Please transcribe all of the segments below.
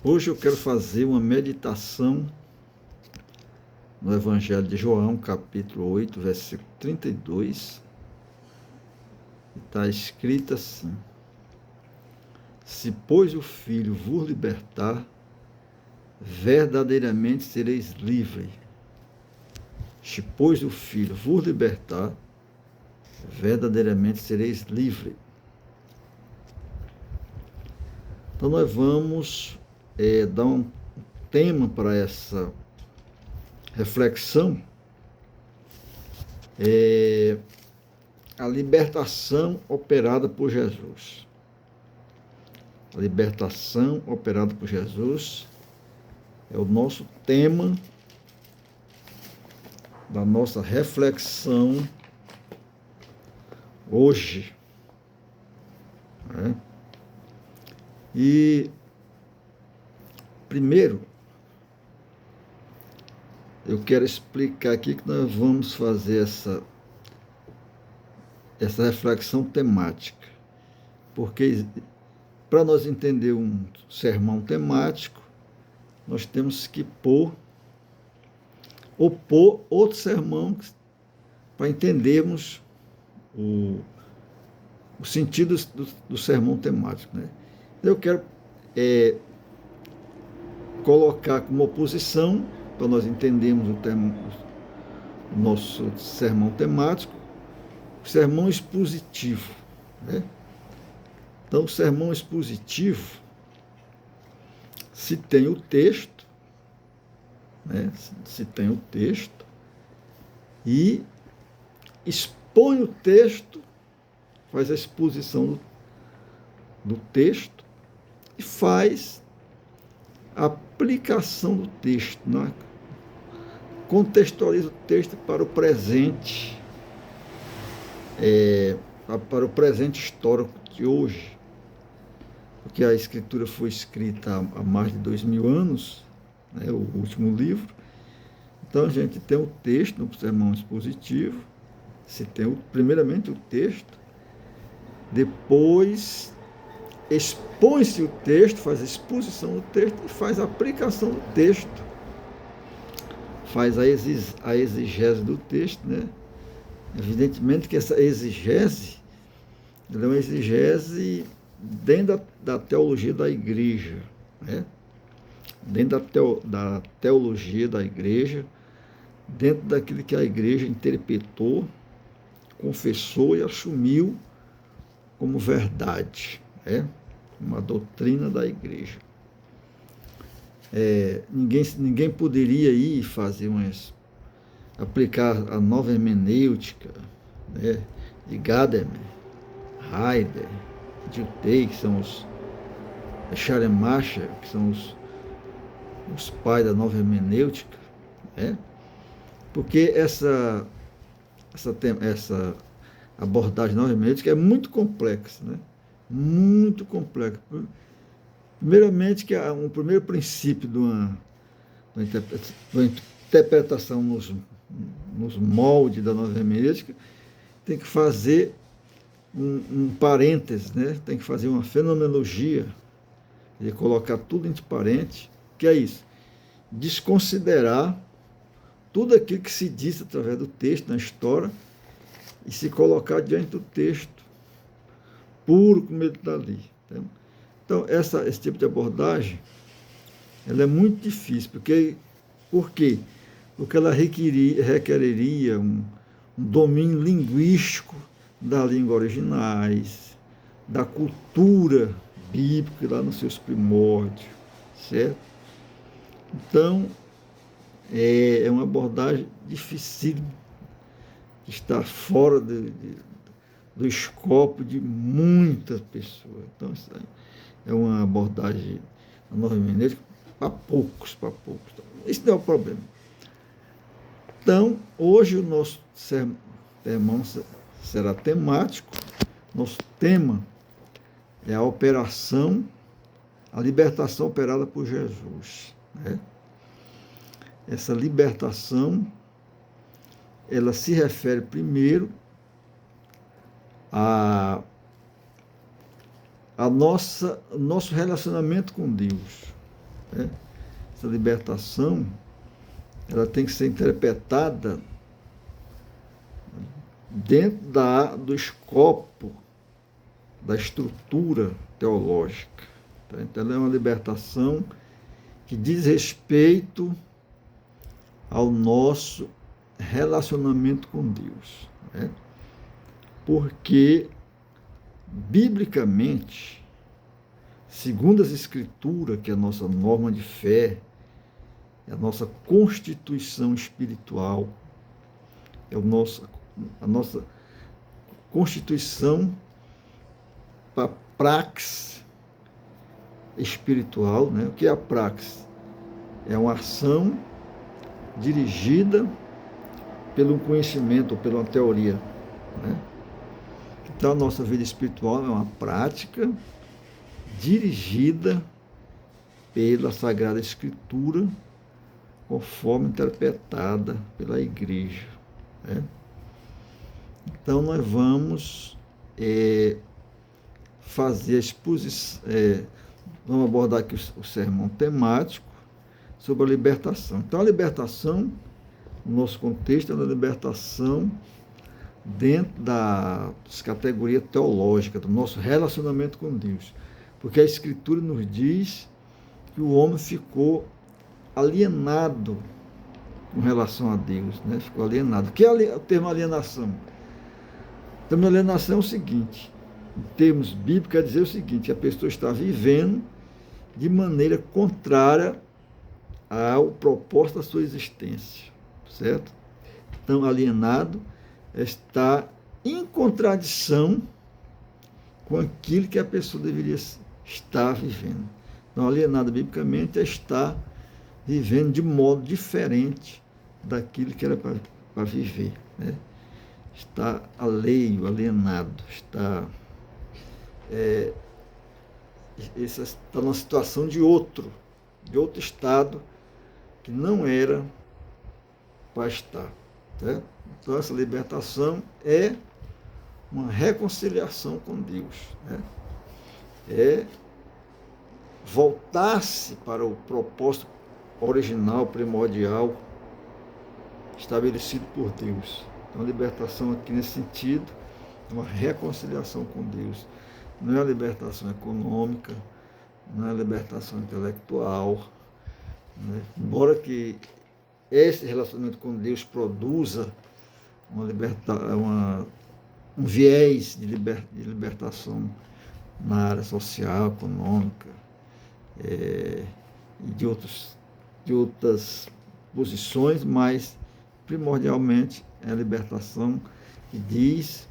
Hoje eu quero fazer uma meditação no Evangelho de João, capítulo 8, versículo 32. Está escrito assim: Se, pois, o Filho vos libertar, verdadeiramente sereis livres. Se, pois, o Filho vos libertar, verdadeiramente sereis livres. Então nós vamos dar um tema para essa reflexão, a libertação operada por Jesus. A libertação operada por Jesus é o nosso tema da nossa reflexão hoje. E, primeiro, eu quero explicar aqui que nós vamos fazer essa reflexão temática, porque para nós entender um sermão temático, nós temos que opor outro sermão para entendermos o sentido do sermão temático, né? Eu quero colocar como oposição, para nós entendermos o nosso sermão temático, o sermão expositivo, né? Então, o sermão expositivo, se tem o texto, né? Se tem o texto, e expõe o texto, faz a exposição do texto, e faz a aplicação do texto, né? Contextualiza o texto para o presente, para o presente histórico de hoje, porque a Escritura foi escrita há mais de 2000 anos, né, o último livro. Então a gente tem o texto no sermão expositivo, se tem primeiramente o texto, depois expõe-se o texto, faz a exposição do texto e faz a aplicação do texto, faz a exegese do texto, né? Evidentemente que essa exegese é uma exegese dentro da teologia da igreja, né? Dentro da teologia da igreja, dentro daquilo que a igreja interpretou, confessou e assumiu como verdade, né? Uma doutrina da igreja. Ninguém poderia ir fazer aplicar a nova hermenêutica, né, de Gadamer, Heider, Dilthey, que são Schleiermacher, que são os pais da nova hermenêutica, né? Porque essa abordagem nova hermenêutica é muito complexa, né? Muito complexa. Primeiramente, que um primeiro princípio de uma interpretação nos moldes da nova hermenêutica tem que fazer um parênteses, né? Tem que fazer uma fenomenologia e colocar tudo entre parênteses, que é isso, desconsiderar tudo aquilo que se diz através do texto, na história, e se colocar diante do texto puro como ele está ali. Então, esse tipo de abordagem, ela é muito difícil. Por quê? Porque ela requereria um domínio linguístico da língua originais, da cultura bíblica lá nos seus primórdios, certo? Então, é uma abordagem difícil, que está fora do escopo de muitas pessoas. Então, isso é uma abordagem da nova hermenêutica para poucos. Isso não é o problema. Então, hoje o nosso sermão será temático. Nosso tema é a libertação operada por Jesus, né? Essa libertação, ela se refere primeiro nosso relacionamento com Deus, né? Essa libertação, ela tem que ser interpretada dentro do escopo da estrutura teológica. Tá? Então, ela é uma libertação que diz respeito ao nosso relacionamento com Deus, né? Porque, biblicamente, segundo as Escrituras, que é a nossa norma de fé, é a nossa constituição espiritual, é a nossa constituição para a praxe espiritual, né? O que é a praxe? É uma ação dirigida pelo conhecimento ou pela teoria, né? Então, a nossa vida espiritual é uma prática dirigida pela Sagrada Escritura, conforme interpretada pela Igreja, né? Então, nós vamos fazer a exposição, vamos abordar aqui o sermão temático sobre a libertação. Então, a libertação, no nosso contexto, é a libertação dentro das categorias teológicas, do nosso relacionamento com Deus. Porque a Escritura nos diz que o homem ficou alienado com relação a Deus, né? Ficou alienado. O que é o termo alienação? O termo alienação é o seguinte, em termos bíblicos, quer dizer o seguinte, que a pessoa está vivendo de maneira contrária ao propósito da sua existência, certo? Então, alienado está em contradição com aquilo que a pessoa deveria estar vivendo. Então, alienado biblicamente é estar vivendo de modo diferente daquilo que era para viver, né? Está alheio, alienado, está numa situação de outro estado que não era para estar, né? Então, essa libertação é uma reconciliação com Deus, né? É voltar-se para o propósito original, primordial, estabelecido por Deus. Então, a libertação aqui nesse sentido é uma reconciliação com Deus. Não é a libertação econômica, não é a libertação intelectual, né? Embora que esse relacionamento com Deus produza um viés de libertação na área social, econômica, e de outras posições, mas primordialmente é a libertação que diz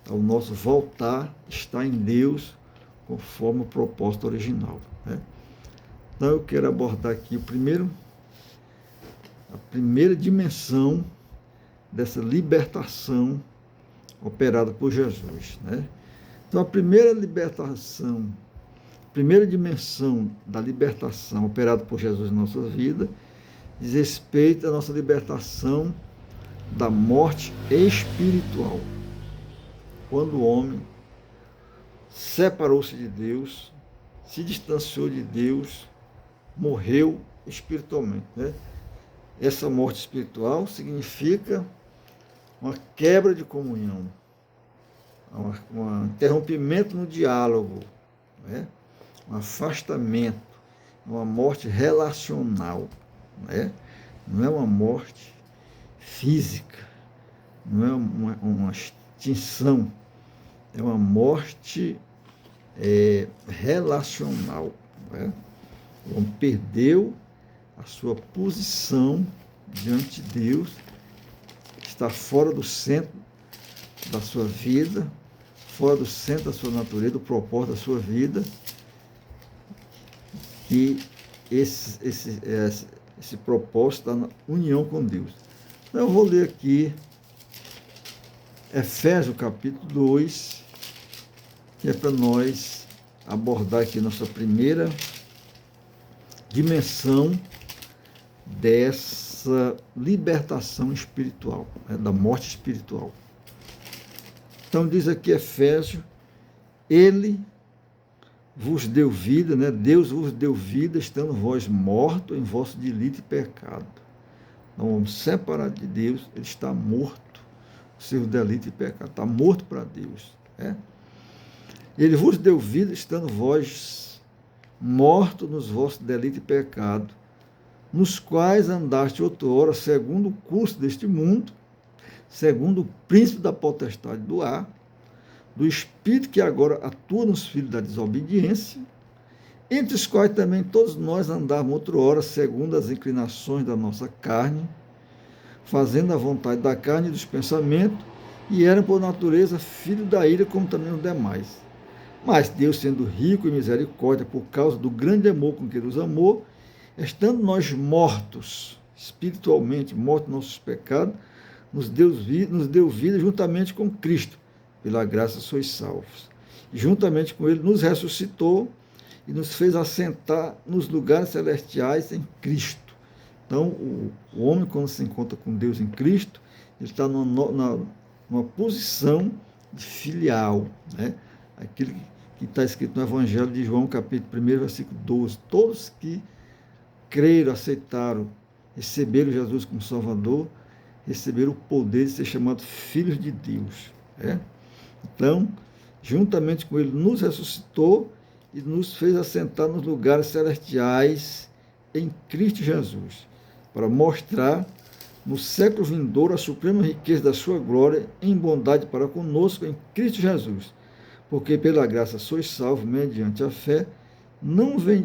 ao nosso voltar, está em Deus, conforme o propósito original, né? Então, eu quero abordar aqui a primeira dimensão dessa libertação operada por Jesus, né? Então, a primeira dimensão da libertação operada por Jesus em nossa vida diz respeito à nossa libertação da morte espiritual. Quando o homem separou-se de Deus, se distanciou de Deus, morreu espiritualmente, né? Essa morte espiritual significa uma quebra de comunhão, um interrompimento no diálogo, né? Um afastamento, uma morte relacional, né? Não é uma morte física, não é uma extinção, é uma morte relacional, né? O homem perdeu a sua posição diante de Deus, está fora do centro da sua vida, fora do centro da sua natureza, do propósito da sua vida, e esse propósito está na união com Deus. Então, eu vou ler aqui Efésios capítulo 2, que é para nós abordar aqui nossa primeira dimensão dessa libertação espiritual, né, da morte espiritual. Então diz aqui Efésios, ele vos deu vida, né? Deus vos deu vida, estando vós mortos em vosso delito e pecado. Então, o homem separado de Deus, ele está morto, seu delito e pecado, está morto para Deus. Né? Ele vos deu vida, estando vós mortos nos vossos delitos e pecado, nos quais andaste outrora, segundo o curso deste mundo, segundo o príncipe da potestade do ar, do espírito que agora atua nos filhos da desobediência, entre os quais também todos nós andávamos outrora, segundo as inclinações da nossa carne, fazendo a vontade da carne e dos pensamentos, e eram por natureza filhos da ira, como também os demais. Mas Deus, sendo rico em misericórdia, por causa do grande amor com que nos amou, estando nós mortos, espiritualmente mortos nos nossos pecados, nos deu vida juntamente com Cristo. Pela graça sois salvos. E juntamente com Ele nos ressuscitou e nos fez assentar nos lugares celestiais em Cristo. Então, o homem, quando se encontra com Deus em Cristo, ele está numa posição de filial, né? Aquilo que está escrito no Evangelho de João, capítulo 1, versículo 12. Todos que creram, aceitaram, receberam Jesus como Salvador, receberam o poder de ser chamados filhos de Deus. Né? Então, juntamente com Ele, nos ressuscitou e nos fez assentar nos lugares celestiais em Cristo Jesus, para mostrar no século vindouro a suprema riqueza da sua glória em bondade para conosco em Cristo Jesus. Porque pela graça sois salvos mediante a fé.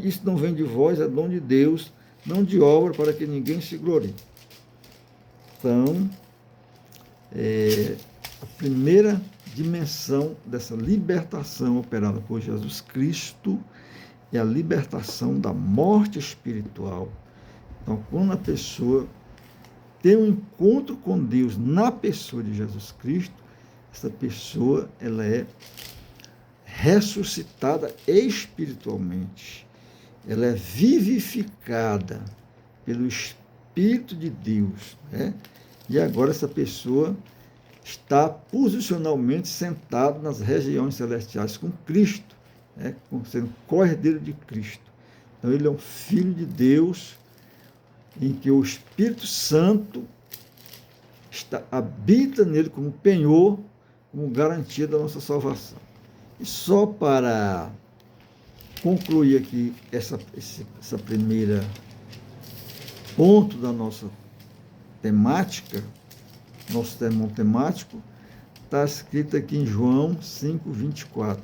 Isso não vem de vós, é dom de Deus, não de obra, para que ninguém se glorie. Então, a primeira dimensão dessa libertação operada por Jesus Cristo é a libertação da morte espiritual. Então, quando a pessoa tem um encontro com Deus na pessoa de Jesus Cristo, essa pessoa ela é ressuscitada espiritualmente. Ela é vivificada pelo Espírito de Deus, né? E agora essa pessoa está posicionalmente sentada nas regiões celestiais com Cristo, né? Sendo co-herdeiro de Cristo. Então ele é um filho de Deus, em que o Espírito Santo habita nele como penhor, como garantia da nossa salvação. E só para concluir aqui essa primeira ponto da nossa temática, nosso sermão temático, está escrito aqui em João 5:24.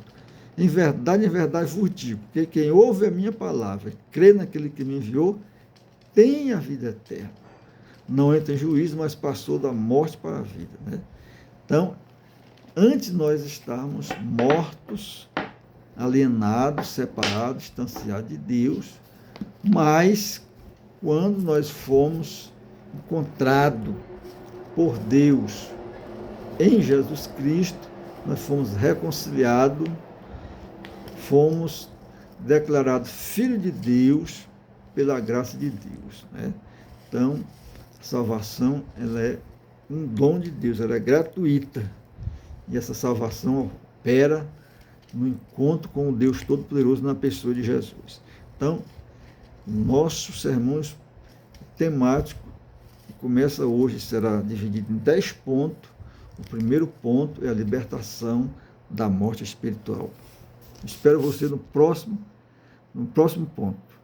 Em verdade vos digo, que quem ouve a minha palavra e crê naquele que me enviou, tem a vida eterna. Não entra em juízo, mas passou da morte para a vida. Né? Então, antes nós estarmos mortos, alienados, separados, distanciados de Deus, mas quando nós fomos encontrados por Deus em Jesus Cristo, nós fomos reconciliados, fomos declarados filhos de Deus pela graça de Deus. Né? Então, a salvação ela é um dom de Deus, ela é gratuita. E essa salvação opera no encontro com o Deus Todo-Poderoso na pessoa de Jesus. Então, nosso sermão temático, que começa hoje, será dividido em 10 pontos. O primeiro ponto é a libertação da morte espiritual. Espero você no próximo ponto.